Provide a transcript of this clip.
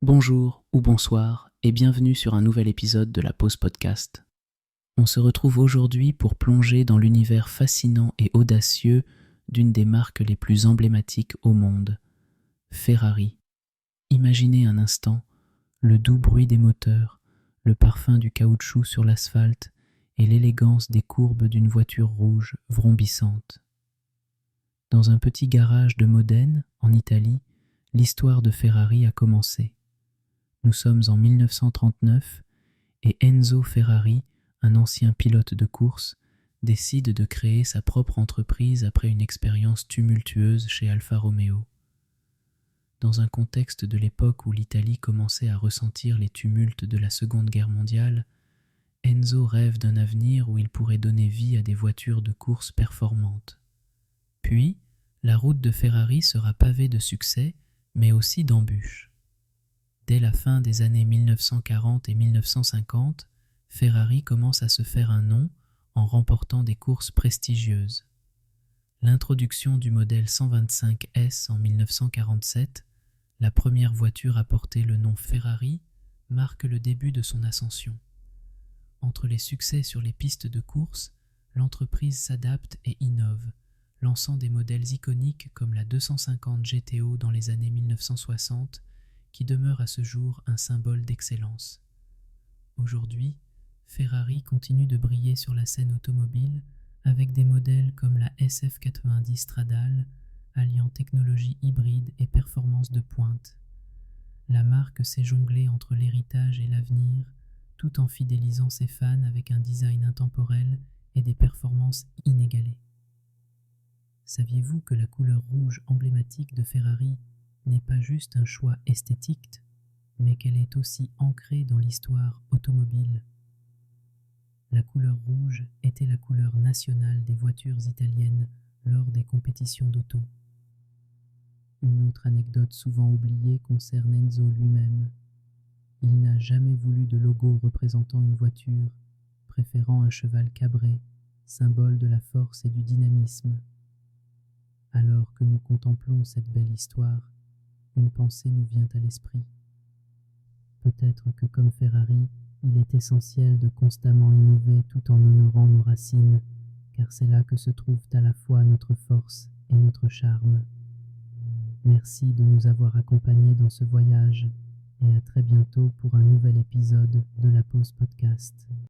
Bonjour ou bonsoir et bienvenue sur un nouvel épisode de la Pause Podcast. On se retrouve aujourd'hui pour plonger dans l'univers fascinant et audacieux d'une des marques les plus emblématiques au monde, Ferrari. Imaginez un instant le doux bruit des moteurs, le parfum du caoutchouc sur l'asphalte et l'élégance des courbes d'une voiture rouge vrombissante. Dans un petit garage de Modène, en Italie, l'histoire de Ferrari a commencé. Nous sommes en 1939 et Enzo Ferrari, un ancien pilote de course, décide de créer sa propre entreprise après une expérience tumultueuse chez Alfa Romeo. Dans un contexte de l'époque où l'Italie commençait à ressentir les tumultes de la Seconde Guerre mondiale, Enzo rêve d'un avenir où il pourrait donner vie à des voitures de course performantes. Puis, la route de Ferrari sera pavée de succès, mais aussi d'embûches. Dès la fin des années 1940 et 1950, Ferrari commence à se faire un nom en remportant des courses prestigieuses. L'introduction du modèle 125S en 1947, la première voiture à porter le nom Ferrari, marque le début de son ascension. Entre les succès sur les pistes de course, l'entreprise s'adapte et innove, lançant des modèles iconiques comme la 250 GTO dans les années 1960, qui demeure à ce jour un symbole d'excellence. Aujourd'hui, Ferrari continue de briller sur la scène automobile avec des modèles comme la SF90 Stradale, alliant technologie hybride et performance de pointe. La marque sait jongler entre l'héritage et l'avenir, tout en fidélisant ses fans avec un design intemporel et des performances inégalées. Saviez-vous que la couleur rouge emblématique de Ferrari n'est pas juste un choix esthétique, mais qu'elle est aussi ancrée dans l'histoire automobile? La couleur rouge était la couleur nationale des voitures italiennes lors des compétitions d'auto. Une autre anecdote souvent oubliée concerne Enzo lui-même. Il n'a jamais voulu de logo représentant une voiture, préférant un cheval cabré, symbole de la force et du dynamisme. Alors que nous contemplons cette belle histoire, une pensée nous vient à l'esprit. Peut-être que comme Ferrari, il est essentiel de constamment innover tout en honorant nos racines, car c'est là que se trouvent à la fois notre force et notre charme. Merci de nous avoir accompagnés dans ce voyage et à très bientôt pour un nouvel épisode de la Pause Podcast.